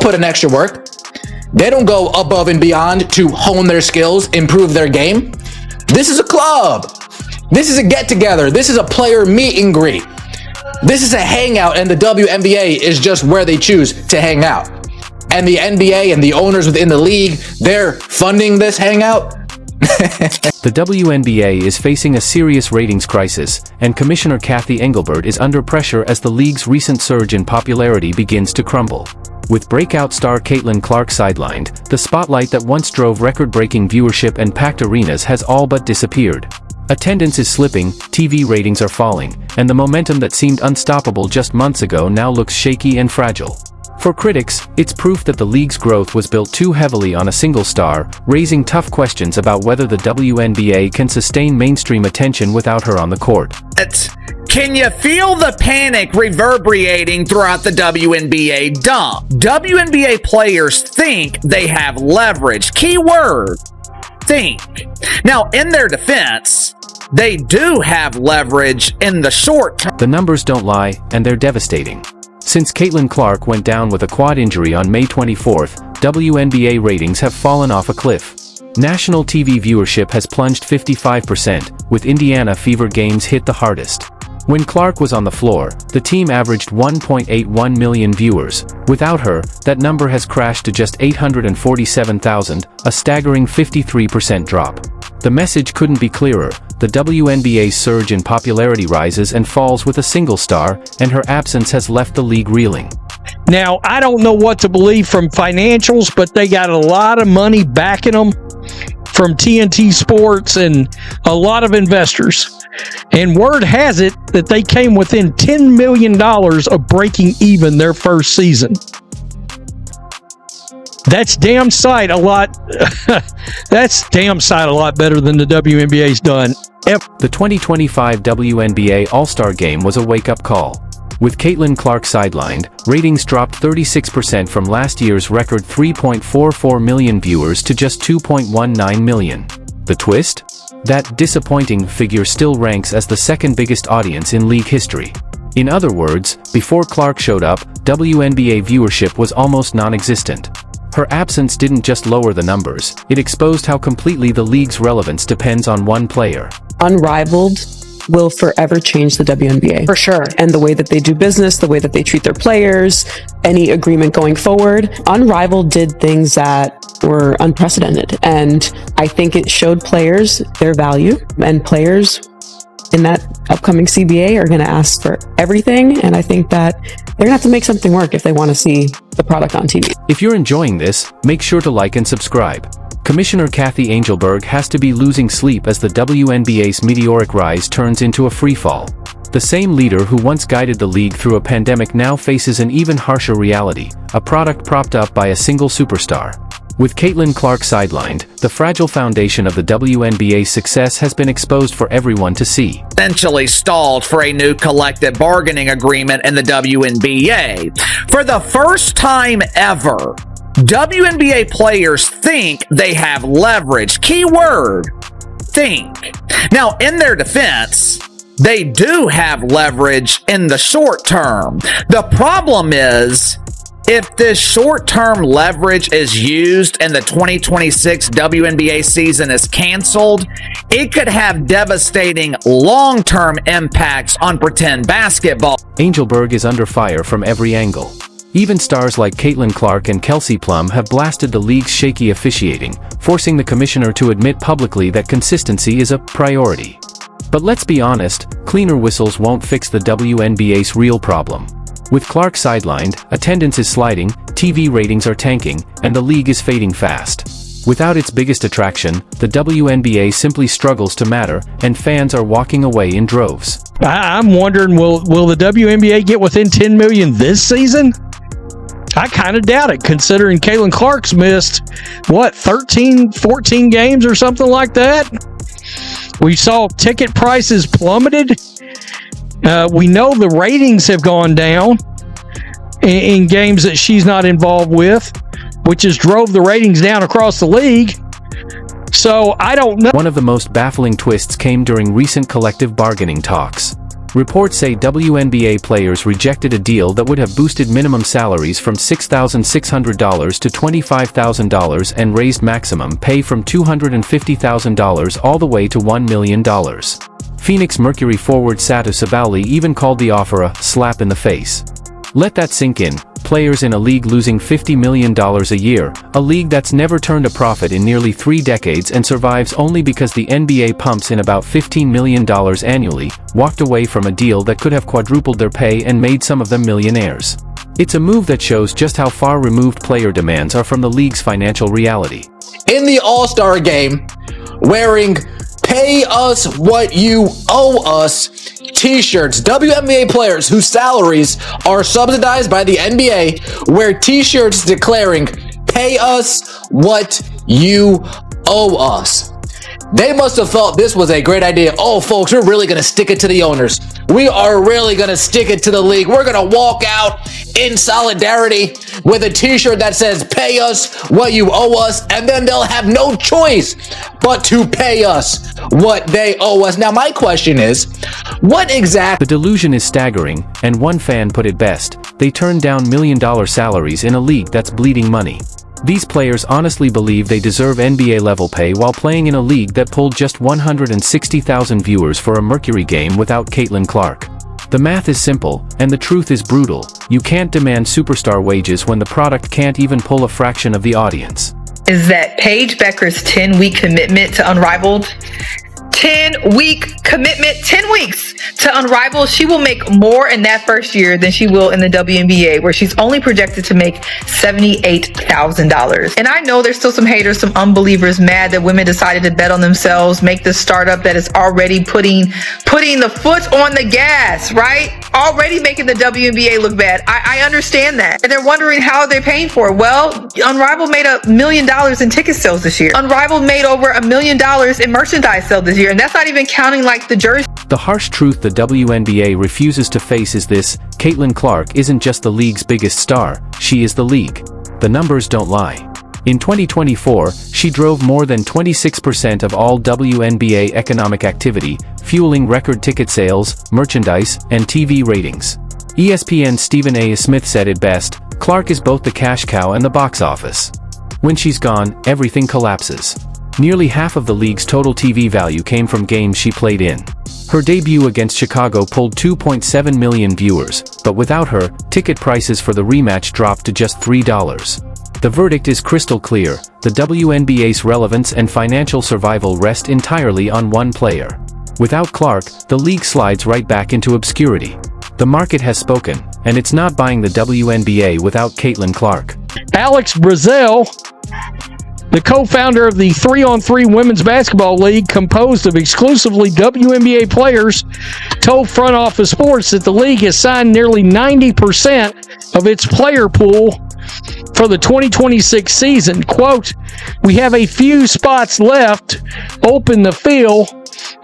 put in extra work. They don't go above and beyond to hone their skills, improve their game. This is a club. This is a get-together. This is a player meet and greet. This is a hangout, and the WNBA is just where they choose to hang out. And the NBA and the owners within the league, they're funding this hangout. The WNBA is facing a serious ratings crisis, and Commissioner Kathy Engelbert is under pressure as the league's recent surge in popularity begins to crumble. With breakout star Caitlin Clark sidelined, the spotlight that once drove record-breaking viewership and packed arenas has all but disappeared. Attendance is slipping, TV ratings are falling, and the momentum that seemed unstoppable just months ago now looks shaky and fragile. For critics, it's proof that the league's growth was built too heavily on a single star, raising tough questions about whether the WNBA can sustain mainstream attention without her on the court. Can you feel the panic reverberating throughout the WNBA dump? WNBA players think they have leverage. Keyword, think. Now, in their defense, they do have leverage in the short term. The numbers don't lie, and they're devastating. Since Caitlin Clark went down with a quad injury on May 24th, WNBA ratings have fallen off a cliff. National TV viewership has plunged 55%, with Indiana Fever games hit the hardest. When Clark was on the floor, the team averaged 1.81 million viewers. Without her, that number has crashed to just 847,000, a staggering 53% drop. The message couldn't be clearer. The WNBA's surge in popularity rises and falls with a single star, and her absence has left the league reeling. Now, I don't know what to believe from financials, but they got a lot of money backing them from TNT Sports and a lot of investors. And word has it that they came within $10 million of breaking even their first season. That's damn sight a lot. That's damn sight a lot better than the WNBA's done. The 2025 WNBA All-Star Game was a wake-up call. With Caitlin Clark sidelined, ratings dropped 36% from last year's record 3.44 million viewers to just 2.19 million. The twist? That disappointing figure still ranks as the second biggest audience in league history. In other words, before Clark showed up, WNBA viewership was almost non-existent. Her absence didn't just lower the numbers, it exposed how completely the league's relevance depends on one player. Unrivaled will forever change the WNBA. For sure. And the way that they do business, the way that they treat their players, any agreement going forward. Unrivaled did things that were unprecedented. And I think it showed players their value, and players in that upcoming CBA are going to ask for everything. And I think that they're going to have to make something work if they want to see the product on TV. If you're enjoying this, make sure to like and subscribe. Commissioner Kathy Engelbert has to be losing sleep as the WNBA's meteoric rise turns into a freefall. The same leader who once guided the league through a pandemic now faces an even harsher reality, a product propped up by a single superstar. With Caitlin Clark sidelined, the fragile foundation of the WNBA's success has been exposed for everyone to see. Essentially stalled for a new collective bargaining agreement in the WNBA. For the first time ever, WNBA players think they have leverage. Keyword, think. Now, in their defense, they do have leverage in the short term. The problem is, if this short-term leverage is used and the 2026 WNBA season is canceled, it could have devastating long-term impacts on pretend basketball. Engelbert is under fire from every angle. Even stars like Caitlin Clark and Kelsey Plum have blasted the league's shaky officiating, forcing the commissioner to admit publicly that consistency is a priority. But let's be honest, cleaner whistles won't fix the WNBA's real problem. With Clark sidelined, attendance is sliding, TV ratings are tanking, and the league is fading fast. Without its biggest attraction, the WNBA simply struggles to matter, and fans are walking away in droves. I'm wondering, will the WNBA get within 10 million this season? I kind of doubt it, considering Caitlin Clark's missed, 13, 14 games or something like that? We saw ticket prices plummeted. We know the ratings have gone down in games that she's not involved with, which has drove the ratings down across the league. So I don't know. One of the most baffling twists came during recent collective bargaining talks. Reports say WNBA players rejected a deal that would have boosted minimum salaries from $6,600 to $25,000 and raised maximum pay from $250,000 all the way to $1 million. Phoenix Mercury forward Satu Sabali even called the offer a slap in the face. Let that sink in. Players in a league losing $50 million a year, a league that's never turned a profit in nearly 3 decades and survives only because the NBA pumps in about $15 million annually, walked away from a deal that could have quadrupled their pay and made some of them millionaires. It's a move that shows just how far removed player demands are from the league's financial reality. In the All-Star game, wearing "Pay us what you owe us" t-shirts. WNBA players whose salaries are subsidized by the NBA wear t-shirts declaring "Pay us what you owe us." They must have thought this was a great idea. Oh, folks, we're really going to stick it to the owners. We are really going to stick it to the league. We're going to walk out in solidarity with a t-shirt that says "Pay us what you owe us," and then they'll have no choice but to pay us what they owe us. Now, my question is, what exactly? The delusion is staggering, and one fan put it best: they turned down million-dollar salaries in a league that's bleeding money. These players honestly believe they deserve NBA-level pay while playing in a league that pulled just 160,000 viewers for a Mercury game without Caitlin Clark. The math is simple, and the truth is brutal. You can't demand superstar wages when the product can't even pull a fraction of the audience. Is that Paige Becker's 10-week commitment to Unrivaled? 10-week commitment, 10 weeks to Unrivaled. She will make more in that first year than she will in the WNBA, where she's only projected to make $78,000. And I know there's still some haters, some unbelievers mad that women decided to bet on themselves, make this startup that is already putting the foot on the gas, right? Already making the WNBA look bad. I understand that. And they're wondering how they're paying for it. Well, Unrivaled made $1 million in ticket sales this year. Unrivaled made over $1 million in merchandise sales this year. And that's not even counting like the jersey. The harsh truth the WNBA refuses to face is this: Caitlin Clark isn't just the league's biggest star, she is the league. The numbers don't lie. In 2024, she drove more than 26% of all WNBA economic activity, fueling record ticket sales, merchandise, and TV ratings. ESPN's Stephen A. Smith said it best: Clark is both the cash cow and the box office. When she's gone, everything collapses. Nearly half of the league's total TV value came from games she played in. Her debut against Chicago pulled 2.7 million viewers, but without her, ticket prices for the rematch dropped to just $3. The verdict is crystal clear: the WNBA's relevance and financial survival rest entirely on one player. Without Clark, the league slides right back into obscurity. The market has spoken, and it's not buying the WNBA without Caitlin Clark. Alex Brazell, the co-founder of the 3-on-3 Women's Basketball League, composed of exclusively WNBA players, told Front Office Sports that the league has signed nearly 90% of its player pool for the 2026 season. Quote, "We have a few spots left open to fill,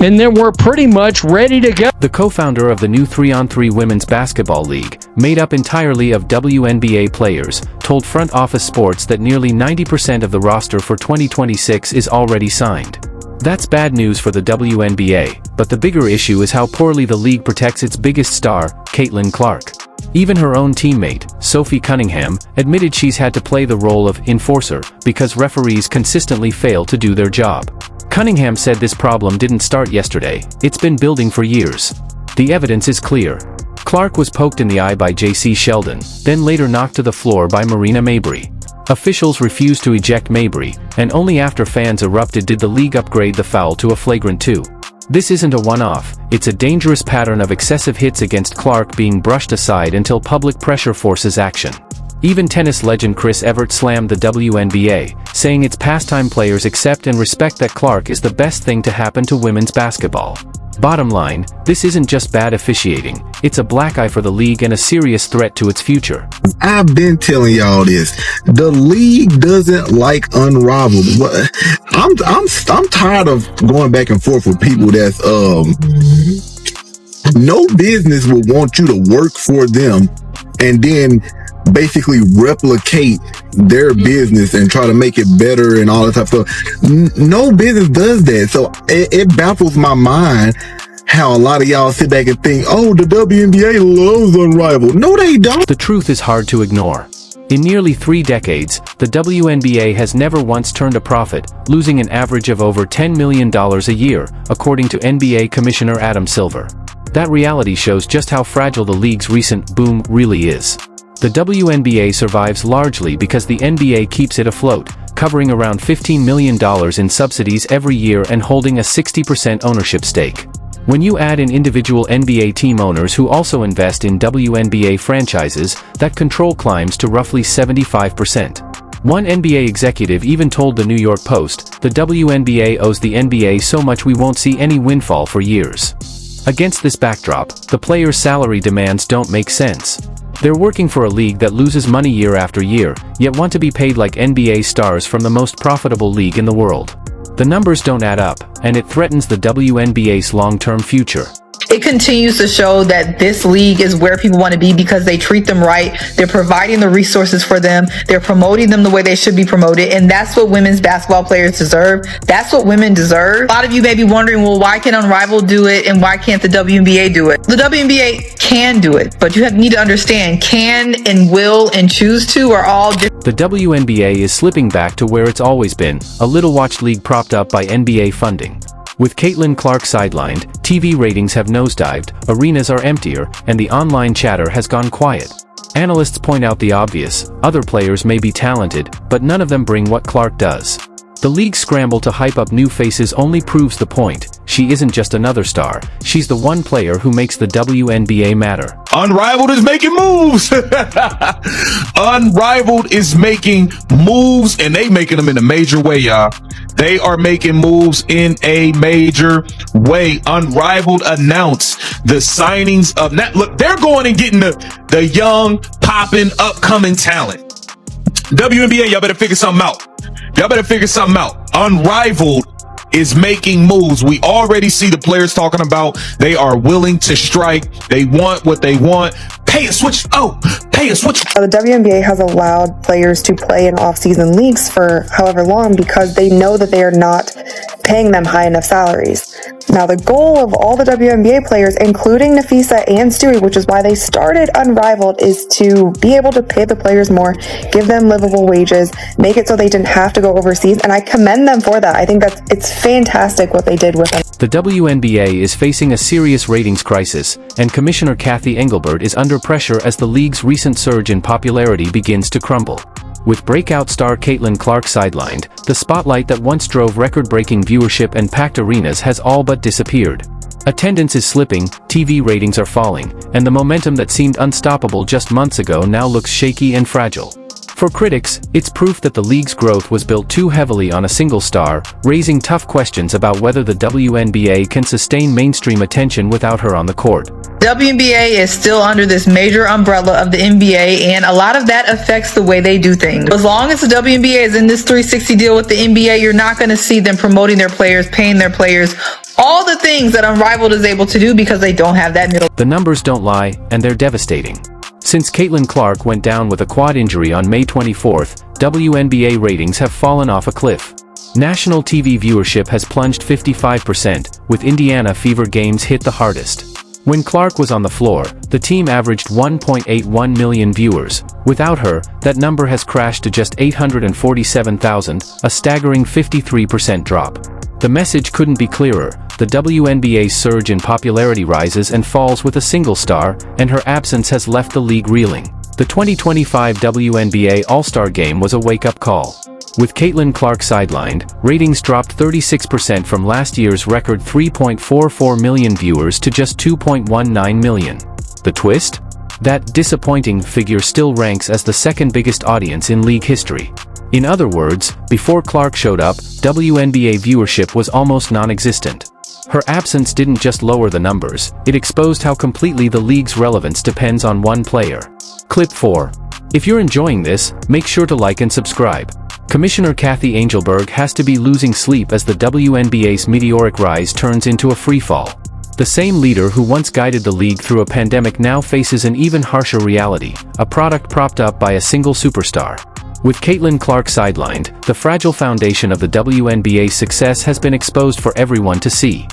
and then we're pretty much ready to go." The co-founder of the new 3-on-3 Women's Basketball League, made up entirely of WNBA players, told Front Office Sports that nearly 90% of the roster for 2026 is already signed. That's bad news for the WNBA, but the bigger issue is how poorly the league protects its biggest star, Caitlin Clark. Even her own teammate, Sophie Cunningham, admitted she's had to play the role of enforcer because referees consistently fail to do their job. Cunningham said this problem didn't start yesterday, it's been building for years. The evidence is clear. Clark was poked in the eye by J.C. Sheldon, then later knocked to the floor by Marina Mabrey. Officials refused to eject Mabrey, and only after fans erupted did the league upgrade the foul to a flagrant 2. This isn't a one-off, it's a dangerous pattern of excessive hits against Clark being brushed aside until public pressure forces action. Even tennis legend Chris Evert slammed the WNBA, saying its pastime players accept and respect that Clark is the best thing to happen to women's basketball. Bottom line, this isn't just bad officiating, it's a black eye for the league and a serious threat to its future. I've been telling y'all this. The league doesn't like Unrivaled. I'm tired of going back and forth with people that's no business would want you to work for them and then basically replicate their business and try to make it better and all that type of stuff. No business does that. So it baffles my mind how a lot of y'all sit back and think, oh, the WNBA loves Unrivaled. No, they don't. The truth is hard to ignore. In nearly 3 decades, the WNBA has never once turned a profit, losing an average of over $10 million a year, according to NBA Commissioner Adam Silver. That reality shows just how fragile the league's recent boom really is. The WNBA survives largely because the NBA keeps it afloat, covering around $15 million in subsidies every year and holding a 60% ownership stake. When you add in individual NBA team owners who also invest in WNBA franchises, that control climbs to roughly 75%. One NBA executive even told the New York Post, "The WNBA owes the NBA so much we won't see any windfall for years." Against this backdrop, the players' salary demands don't make sense. They're working for a league that loses money year after year, yet want to be paid like NBA stars from the most profitable league in the world. The numbers don't add up, and it threatens the WNBA's long-term future. It continues to show that this league is where people want to be because they treat them right. They're providing the resources for them. They're promoting them the way they should be promoted. And that's what women's basketball players deserve. That's what women deserve. A lot of you may be wondering, well, why can Unrivaled do it and why can't the WNBA do it? The WNBA can do it, but you need to understand can and will and choose to are all different. The WNBA is slipping back to where it's always been, a little-watched league propped up by NBA funding. With Caitlin Clark sidelined, TV ratings have nosedived, arenas are emptier, and the online chatter has gone quiet. Analysts point out the obvious: other players may be talented, but none of them bring what Clark does. The league's scramble to hype up new faces only proves the point. She isn't just another star, she's the one player who makes the WNBA matter. Unrivaled is making moves. Unrivaled is making moves, and they making them in a major way, y'all. They are making moves in a major way. Unrivaled announced the signings of look, they're going and getting the young, popping, upcoming talent. WNBA, y'all better figure something out. Y'all better figure something out. Unrivaled is making moves. We already see the players talking about they are willing to strike. They want what they want. Pay a switch. Pay a switch. The WNBA has allowed players to play in off-season leagues for however long because they know that they are not paying them high enough salaries. Now, the goal of all the WNBA players, including Nafisa and Stewie, which is why they started Unrivaled, is to be able to pay the players more, give them livable wages, make it so they didn't have to go overseas, and I commend them for that. I think it's fantastic what they did with them. The WNBA is facing a serious ratings crisis, and Commissioner Kathy Engelbert is under pressure as the league's recent surge in popularity begins to crumble. With breakout star Caitlin Clark sidelined, the spotlight that once drove record-breaking viewership and packed arenas has all but disappeared. Attendance is slipping, TV ratings are falling, and the momentum that seemed unstoppable just months ago now looks shaky and fragile. For critics, it's proof that the league's growth was built too heavily on a single star, raising tough questions about whether the WNBA can sustain mainstream attention without her on the court. WNBA is still under this major umbrella of the NBA, and a lot of that affects the way they do things. As long as the WNBA is in this 360 deal with the NBA, you're not going to see them promoting their players, paying their players, all the things that Unrivaled is able to do because they don't have that middle. The numbers don't lie, and they're devastating. Since Caitlin Clark went down with a quad injury on May 24th, WNBA ratings have fallen off a cliff. National TV viewership has plunged 55%, with Indiana Fever games hit the hardest. When Clark was on the floor, the team averaged 1.81 million viewers. Without her, that number has crashed to just 847,000, a staggering 53% drop. The message couldn't be clearer. The WNBA's surge in popularity rises and falls with a single star, and her absence has left the league reeling. The 2025 WNBA All-Star Game was a wake-up call. With Caitlin Clark sidelined, ratings dropped 36% from last year's record 3.44 million viewers to just 2.19 million. The twist? That disappointing figure still ranks as the second biggest audience in league history. In other words, before Clark showed up, WNBA viewership was almost non-existent. Her absence didn't just lower the numbers, it exposed how completely the league's relevance depends on one player. Clip 4. If you're enjoying this, make sure to like and subscribe. Commissioner Kathy Engelbert has to be losing sleep as the WNBA's meteoric rise turns into a freefall. The same leader who once guided the league through a pandemic now faces an even harsher reality, a product propped up by a single superstar. With Caitlin Clark sidelined, the fragile foundation of the WNBA's success has been exposed for everyone to see.